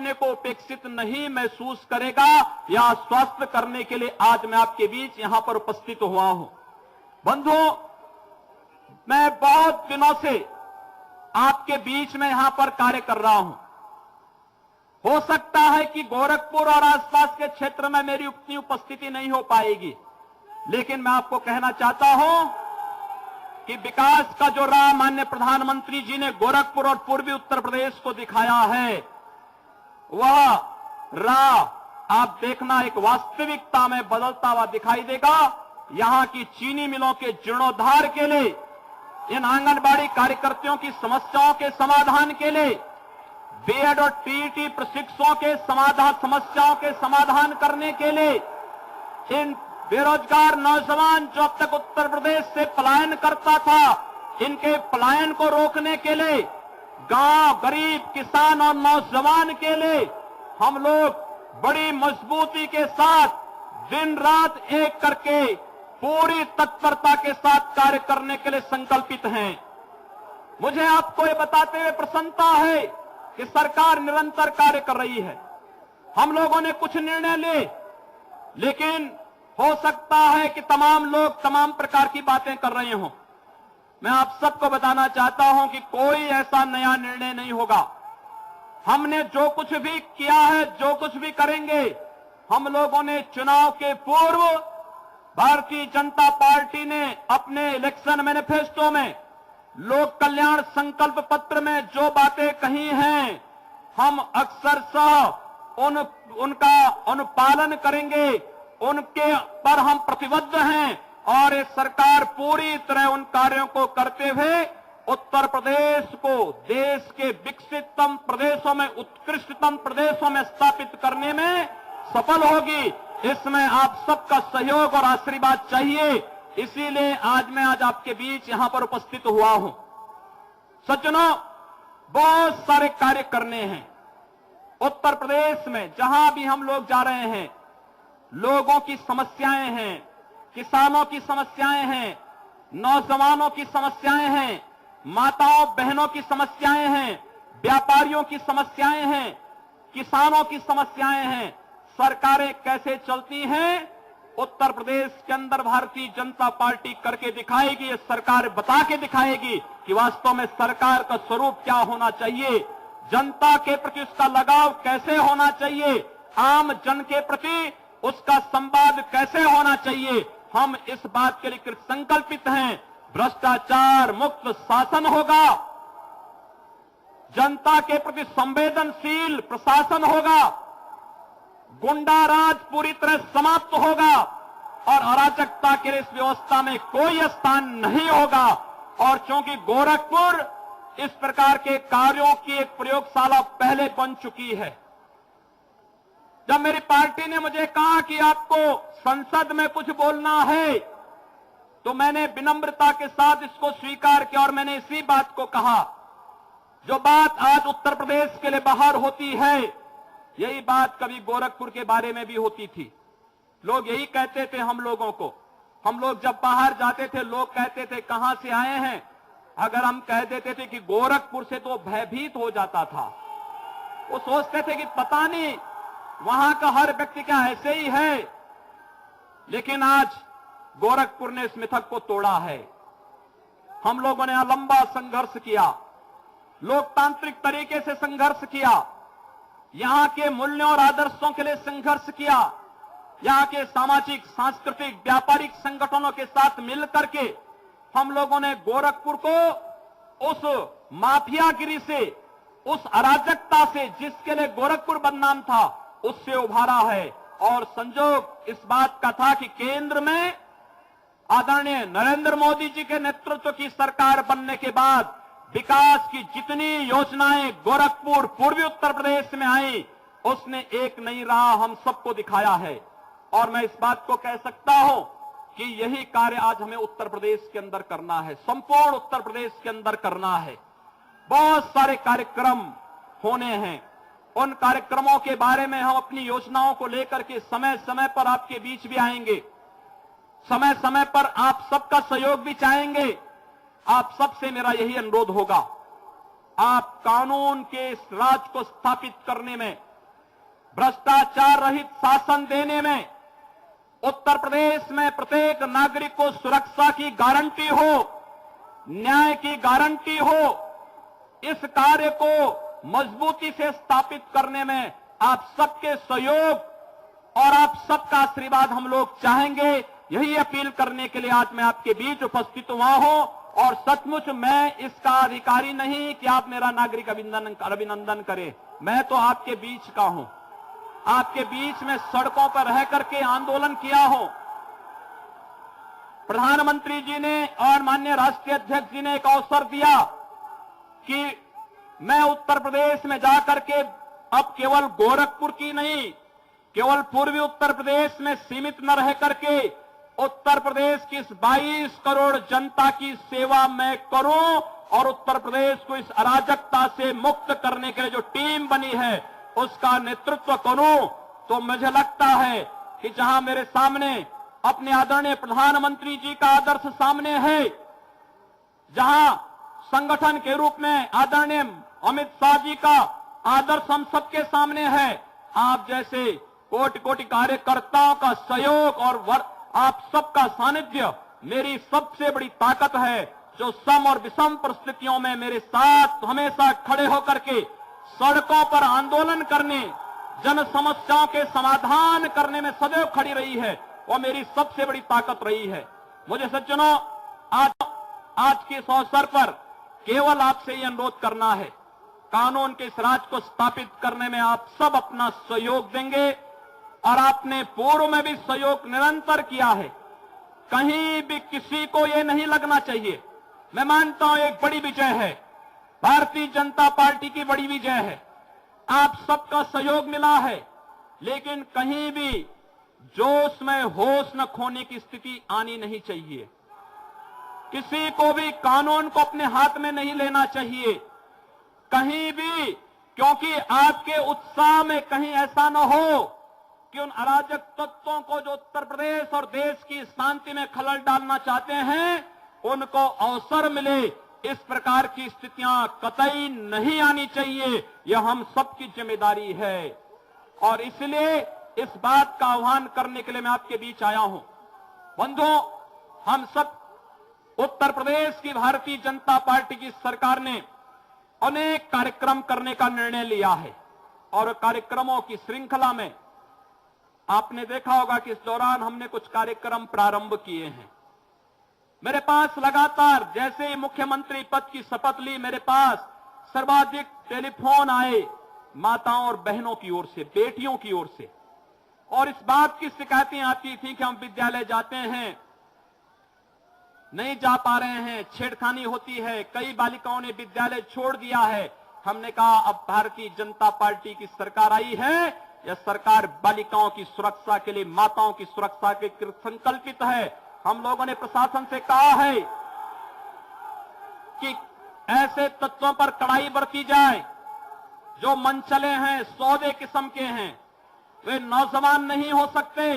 अपने को उपेक्षित नहीं महसूस करेगा या आश्वस्त करने के लिए आज मैं आपके बीच यहां पर उपस्थित हुआ हूं। बंधुओं, मैं बहुत दिनों से आपके बीच में यहां पर कार्य कर रहा हूं। हो सकता है कि गोरखपुर और आसपास के क्षेत्र में मेरी उतनी उपस्थिति नहीं हो पाएगी, लेकिन मैं आपको कहना चाहता हूं कि विकास का जो राह माननीय प्रधानमंत्री जी ने गोरखपुर और पूर्वी उत्तर प्रदेश को दिखाया है, वह राह आप देखना एक वास्तविकता में बदलता हुआ दिखाई देगा। यहां की चीनी मिलों के जीर्णोद्धार के लिए, इन आंगनबाड़ी कार्यकर्तियों की समस्याओं के समाधान के लिए, बीएड और टीईटी प्रशिक्षुओं के समस्याओं के समाधान करने के लिए, इन बेरोजगार नौजवान जो अब तक उत्तर प्रदेश से पलायन करता था, इनके पलायन को रोकने के लिए, गांव, गरीब, किसान और नौजवान के लिए हम लोग बड़ी मजबूती के साथ दिन रात एक करके पूरी तत्परता के साथ कार्य करने के लिए संकल्पित हैं। मुझे आपको ये बताते हुए प्रसन्नता है कि सरकार निरंतर कार्य कर रही है। हम लोगों ने कुछ निर्णय लिए, लेकिन हो सकता है कि तमाम लोग तमाम प्रकार की बातें कर रहे हों। मैं आप सबको बताना चाहता हूं कि कोई ऐसा नया निर्णय नहीं होगा। हमने जो कुछ भी किया है, जो कुछ भी करेंगे, हम लोगों ने चुनाव के पूर्व भारतीय जनता पार्टी ने अपने इलेक्शन मैनिफेस्टो में, लोक कल्याण संकल्प पत्र में जो बातें कही हैं, हम अक्सरशः उनका अनुपालन करेंगे, उनके पर हम प्रतिबद्ध हैं और ये सरकार पूरी तरह उन कार्यों को करते हुए उत्तर प्रदेश को देश के विकसिततम प्रदेशों में, उत्कृष्टतम प्रदेशों में स्थापित करने में सफल होगी। इसमें आप सबका सहयोग और आशीर्वाद चाहिए। इसीलिए मैं आज आपके बीच यहां पर उपस्थित हुआ हूं। सज्जनों, बहुत सारे कार्य करने हैं उत्तर प्रदेश में। जहां भी हम लोग जा रहे हैं, लोगों की समस्याएं हैं, किसानों की समस्याएं हैं, नौजवानों की समस्याएं हैं, माताओं बहनों की समस्याएं हैं, व्यापारियों की समस्याएं हैं, किसानों की समस्याएं हैं। सरकारें कैसे चलती हैं, उत्तर प्रदेश के अंदर भारतीय जनता पार्टी करके दिखाएगी। ये सरकार बता के दिखाएगी कि वास्तव में सरकार का स्वरूप क्या होना चाहिए, जनता के प्रति उसका लगाव कैसे होना चाहिए, आम जन के प्रति उसका संवाद कैसे होना चाहिए। हम इस बात के लिए संकल्पित हैं। भ्रष्टाचार मुक्त शासन होगा, जनता के प्रति संवेदनशील प्रशासन होगा, गुंडा राज पूरी तरह समाप्त होगा और अराजकता के इस व्यवस्था में कोई स्थान नहीं होगा। और क्योंकि गोरखपुर इस प्रकार के कार्यों की एक प्रयोगशाला पहले बन चुकी है, जब मेरी पार्टी ने मुझे कहा कि आपको संसद में कुछ बोलना है, तो मैंने विनम्रता के साथ इसको स्वीकार किया और मैंने इसी बात को कहा। जो बात आज उत्तर प्रदेश के लिए बाहर होती है, यही बात कभी गोरखपुर के बारे में भी होती थी। लोग यही कहते थे हम लोगों को। हम लोग जब बाहर जाते थे, लोग कहते थे कहां से आए हैं। अगर हम कह देते थे कि गोरखपुर से, तो भयभीत हो जाता था। वो सोचते थे कि पता नहीं वहां का हर व्यक्ति क्या ऐसे ही है। लेकिन आज गोरखपुर ने इस मिथक को तोड़ा है। हम लोगों ने लंबा संघर्ष किया, लोकतांत्रिक तरीके से संघर्ष किया, यहां के मूल्यों और आदर्शों के लिए संघर्ष किया, यहां के सामाजिक, सांस्कृतिक, व्यापारिक संगठनों के साथ मिलकर के हम लोगों ने गोरखपुर को उस माफियागिरी से, उस अराजकता से जिसके लिए गोरखपुर बदनाम था, उससे उभारा है। और संजोग इस बात का था कि केंद्र में आदरणीय नरेंद्र मोदी जी के नेतृत्व की सरकार बनने के बाद विकास की जितनी योजनाएं गोरखपुर, पूर्वी उत्तर प्रदेश में आई, उसने एक नई राह हम सबको दिखाया है। और मैं इस बात को कह सकता हूं कि यही कार्य आज हमें उत्तर प्रदेश के अंदर करना है, संपूर्ण उत्तर प्रदेश के अंदर करना है। बहुत सारे कार्यक्रम होने हैं। उन कार्यक्रमों के बारे में हम अपनी योजनाओं को लेकर के समय समय पर आपके बीच भी आएंगे। समय समय पर आप सबका सहयोग भी चाहेंगे। आप सबसे मेरा यही अनुरोध होगा, आप कानून के इस राज को स्थापित करने में भ्रष्टाचार रहित शासन देने में, उत्तर प्रदेश में प्रत्येक नागरिक को सुरक्षा की गारंटी हो, न्याय की गारंटी हो, इस कार्य को मजबूती से स्थापित करने में आप सबके सहयोग और आप सबका आशीर्वाद हम लोग चाहेंगे। यही अपील करने के लिए आज मैं आपके बीच उपस्थित हुआ हूं। और सचमुच मैं इसका अधिकारी नहीं कि आप मेरा नागरिक अभिनंदन करें। मैं तो आपके बीच का हूं, आपके बीच में सड़कों पर रह करके आंदोलन किया हूं। प्रधानमंत्री जी ने और माननीय राष्ट्रीय अध्यक्ष जी ने एक अवसर दिया कि मैं उत्तर प्रदेश में जाकर के अब केवल गोरखपुर की नहीं, केवल पूर्वी उत्तर प्रदेश में सीमित न रह करके उत्तर प्रदेश की इस 22 करोड़ जनता की सेवा मैं करूं और उत्तर प्रदेश को इस अराजकता से मुक्त करने के लिए जो टीम बनी है उसका नेतृत्व करूं। तो मुझे लगता है कि जहां मेरे सामने अपने आदरणीय प्रधानमंत्री जी का आदर्श सामने है, जहां संगठन के रूप में आदरणीय अमित शाह जी का आदर्श हम सबके सामने है, आप जैसे कोटि कोटि कार्यकर्ताओं का सहयोग और आप सबका सानिध्य मेरी सबसे बड़ी ताकत है, जो सम और विषम परिस्थितियों में मेरे साथ हमेशा खड़े होकर के सड़कों पर आंदोलन करने, जन समस्याओं के समाधान करने में सदैव खड़ी रही है, वो मेरी सबसे बड़ी ताकत रही है। मुझे सज्जनों, आज के इस अवसर पर केवल आपसे ये अनुरोध करना है, कानून के इस राज को स्थापित करने में आप सब अपना सहयोग देंगे और आपने पूर्व में भी सहयोग निरंतर किया है। कहीं भी किसी को ये नहीं लगना चाहिए, मैं मानता हूं एक बड़ी विजय है, भारतीय जनता पार्टी की बड़ी विजय है, आप सबका सहयोग मिला है, लेकिन कहीं भी जोश में होश न खोने की स्थिति आनी नहीं चाहिए। किसी को भी कानून को अपने हाथ में नहीं लेना चाहिए कहीं भी, क्योंकि आपके उत्साह में कहीं ऐसा न हो कि उन अराजक तत्वों को जो उत्तर प्रदेश और देश की शांति में खलल डालना चाहते हैं उनको अवसर मिले। इस प्रकार की स्थितियां कतई नहीं आनी चाहिए, यह हम सबकी जिम्मेदारी है। और इसलिए इस बात का आह्वान करने के लिए मैं आपके बीच आया हूं। बंधुओं, हम सब उत्तर प्रदेश की भारतीय जनता पार्टी की सरकार ने अनेक कार्यक्रम करने का निर्णय लिया है और कार्यक्रमों की श्रृंखला में आपने देखा होगा कि इस दौरान हमने कुछ कार्यक्रम प्रारंभ किए हैं। मेरे पास लगातार जैसे ही मुख्यमंत्री पद की शपथ ली, मेरे पास सर्वाधिक टेलीफोन आए माताओं और बहनों की ओर से, बेटियों की ओर से, और इस बात की शिकायतें आती थी कि हम विद्यालय जाते हैं, नहीं जा पा रहे हैं, छेड़खानी होती है, कई बालिकाओं ने विद्यालय छोड़ दिया है। हमने कहा अब भारतीय जनता पार्टी की सरकार आई है, यह सरकार बालिकाओं की सुरक्षा के लिए, माताओं की सुरक्षा के लिए संकल्पित है। हम लोगों ने प्रशासन से कहा है कि ऐसे तत्वों पर कड़ाई बरती जाए जो मनचले हैं, सौदे किस्म के हैं, वे नौजवान नहीं हो सकते।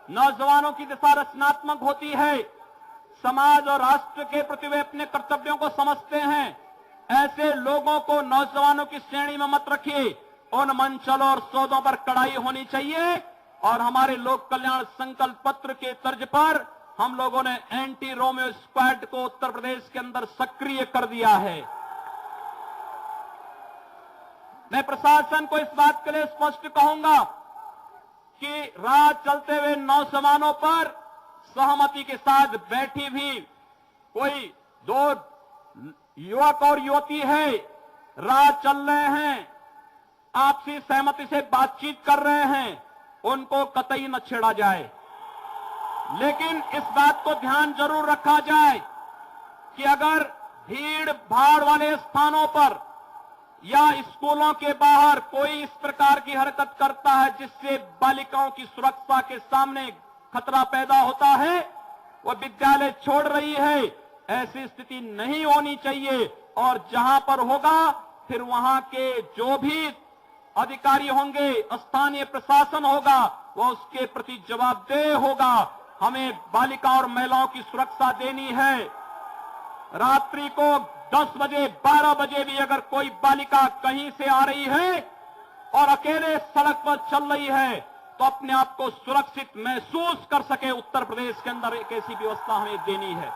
नौजवानों की दिशा रचनात्मक होती है, समाज और राष्ट्र के प्रति वे अपने कर्तव्यों को समझते हैं। ऐसे लोगों को नौजवानों की श्रेणी में मत रखिए। उन मंचलों और सौदों पर कड़ाई होनी चाहिए। और हमारे लोक कल्याण संकल्प पत्र के तर्ज पर हम लोगों ने एंटी रोमियो स्क्वाड को उत्तर प्रदेश के अंदर सक्रिय कर दिया है। मैं प्रशासन को इस बात के लिए स्पष्ट कहूंगा कि राह चलते हुए नौजवानों पर सहमति के साथ बैठी भी कोई दो युवक और युवती है, राह चल रहे हैं, आपसी सहमति से बातचीत कर रहे हैं, उनको कतई न छेड़ा जाए। लेकिन इस बात को ध्यान जरूर रखा जाए कि अगर भीड़ भाड़ वाले स्थानों पर या स्कूलों के बाहर कोई इस प्रकार की हरकत करता है जिससे बालिकाओं की सुरक्षा के सामने खतरा पैदा होता है, वह विद्यालय छोड़ रही है, ऐसी स्थिति नहीं होनी चाहिए। और जहां पर होगा फिर वहां के जो भी अधिकारी होंगे, स्थानीय प्रशासन होगा, वह उसके प्रति जवाबदेह होगा। हमें बालिका और महिलाओं की सुरक्षा देनी है। रात्रि को 10 बजे 12 बजे भी अगर कोई बालिका कहीं से आ रही है और अकेले सड़क पर चल रही है तो अपने आप को सुरक्षित महसूस कर सके, उत्तर प्रदेश के अंदर एक ऐसी व्यवस्था हमें देनी है।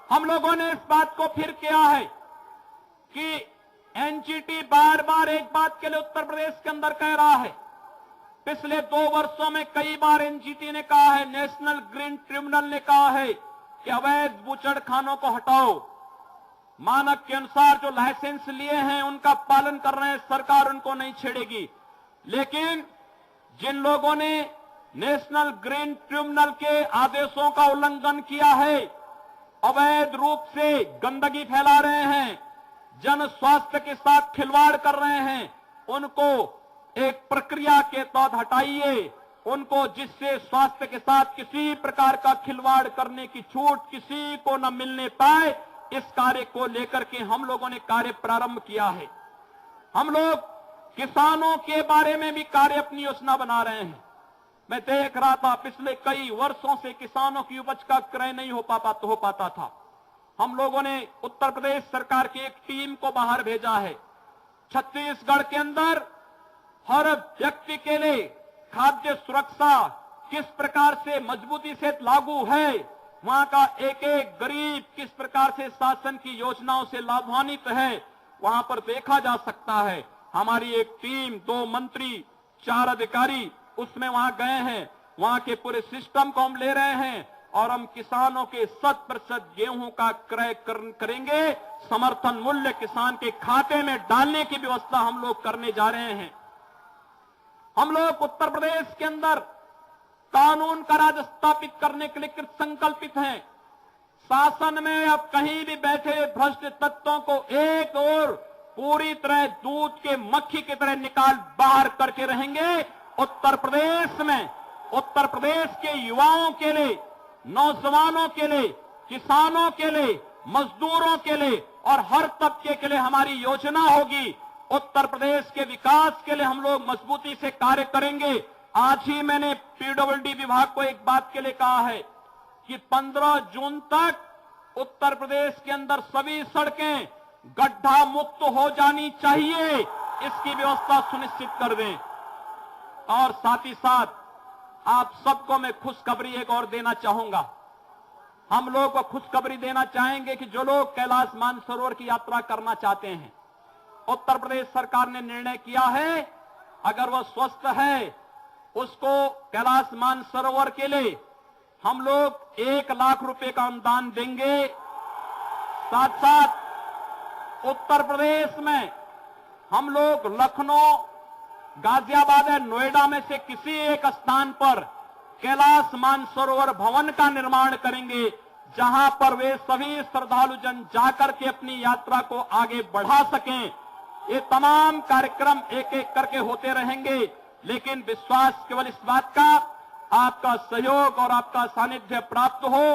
हम लोगों ने इस बात को फिर किया है कि एनजीटी बार बार एक बात के लिए उत्तर प्रदेश के अंदर कह रहा है। पिछले 2 वर्षों में कई बार एनजीटी ने कहा है, नेशनल ग्रीन ट्रिब्यूनल ने कहा है कि अवैध बूचड़खानों को हटाओ, मानक के अनुसार जो लाइसेंस लिए हैं उनका पालन कर रहे हैं, सरकार उनको नहीं छेड़ेगी। लेकिन जिन लोगों ने नेशनल ग्रीन ट्रिब्यूनल के आदेशों का उल्लंघन किया है, अवैध रूप से गंदगी फैला रहे हैं, जन स्वास्थ्य के साथ खिलवाड़ कर रहे हैं, उनको एक प्रक्रिया के तहत हटाइए, उनको जिससे स्वास्थ्य के साथ किसी प्रकार का खिलवाड़ करने की छूट किसी को न मिलने पाए, इस कार्य को लेकर के हम लोगों ने कार्य प्रारंभ किया है। हम लोग किसानों के बारे में भी कार्य अपनी योजना बना रहे हैं। मैं देख रहा था पिछले कई वर्षों से किसानों की उपज का क्रय नहीं हो पाता था। हम लोगों ने उत्तर प्रदेश सरकार की एक टीम को बाहर भेजा है। छत्तीसगढ़ के अंदर हर व्यक्ति के लिए खाद्य सुरक्षा किस प्रकार से मजबूती से लागू है, वहां का एक एक गरीब किस प्रकार से शासन की योजनाओं से लाभान्वित है, वहां पर देखा जा सकता है। हमारी एक टीम, 2 मंत्री, 4 अधिकारी उसमें वहां गए हैं। वहां के पूरे सिस्टम को हम ले रहे हैं और हम किसानों के 100% गेहूं का क्रय करेंगे। समर्थन मूल्य किसान के खाते में डालने की व्यवस्था हम लोग करने जा रहे हैं। हम लोग उत्तर प्रदेश के अंदर कानून का राज स्थापित करने के लिए कृत संकल्पित हैं। शासन में अब कहीं भी बैठे भ्रष्ट तत्वों को एक और पूरी तरह दूध के मक्खी की तरह निकाल बाहर करके रहेंगे। उत्तर प्रदेश में, उत्तर प्रदेश के युवाओं के लिए, नौजवानों के लिए, किसानों के लिए, मजदूरों के लिए और हर तबके के लिए हमारी योजना होगी। उत्तर प्रदेश के विकास के लिए हम लोग मजबूती से कार्य करेंगे। आज ही मैंने पीडब्ल्यूडी विभाग को एक बात के लिए कहा है कि 15 जून तक उत्तर प्रदेश के अंदर सभी सड़कें गड्ढा मुक्त हो जानी चाहिए, इसकी व्यवस्था सुनिश्चित कर दें। और साथ ही साथ आप सबको मैं खुशखबरी एक और देना चाहूंगा। हम लोग को खुशखबरी देना चाहेंगे कि जो लोग कैलाश मानसरोवर की यात्रा करना चाहते हैं, उत्तर प्रदेश सरकार ने निर्णय किया है, अगर वह स्वस्थ है उसको कैलाश मानसरोवर के लिए हम लोग 1 लाख रुपए का अनुदान देंगे। साथ साथ उत्तर प्रदेश में हम लोग लखनऊ, गाजियाबाद या नोएडा में से किसी एक स्थान पर कैलाश मानसरोवर भवन का निर्माण करेंगे, जहां पर वे सभी श्रद्धालु जन जाकर के अपनी यात्रा को आगे बढ़ा सकें। ये तमाम कार्यक्रम एक एक करके होते रहेंगे, लेकिन विश्वास केवल इस बात का आपका सहयोग और आपका सानिध्य प्राप्त हो।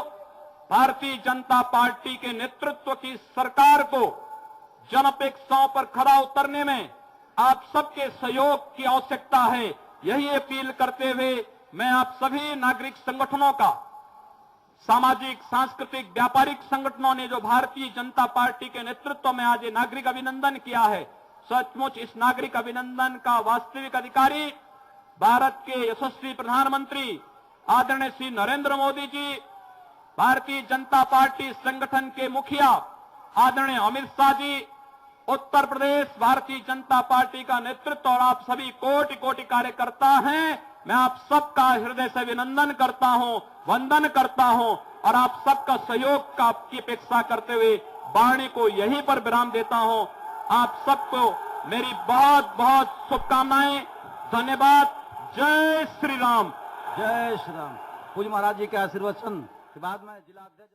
भारतीय जनता पार्टी के नेतृत्व की सरकार को जन अपेक्षाओं पर खरा उतरने में आप सबके सहयोग की आवश्यकता है। यही अपील करते हुए मैं आप सभी नागरिक संगठनों का, सामाजिक, सांस्कृतिक, व्यापारिक संगठनों ने जो भारतीय जनता पार्टी के नेतृत्व में आज ये नागरिक अभिनंदन किया है, सचमुच इस नागरिक अभिनंदन का वास्तविक अधिकारी भारत के यशस्वी प्रधानमंत्री आदरणीय श्री नरेंद्र मोदी जी, भारतीय जनता पार्टी संगठन के मुखिया आदरणीय अमित शाह जी, उत्तर प्रदेश भारतीय जनता पार्टी का नेतृत्व और आप सभी कोटि कोटि कार्यकर्ता हैं। मैं आप सबका हृदय से अभिनंदन करता हूं, वंदन करता हूं और आप सबका सहयोग की अपेक्षा करते हुए वाणी को यहीं पर विराम देता हूं। आप सबको मेरी बहुत बहुत शुभकामनाएं। धन्यवाद। जय श्री राम। जय श्री राम। पूज्य महाराज जी के आशीर्वचन के बाद में जिला अध्यक्ष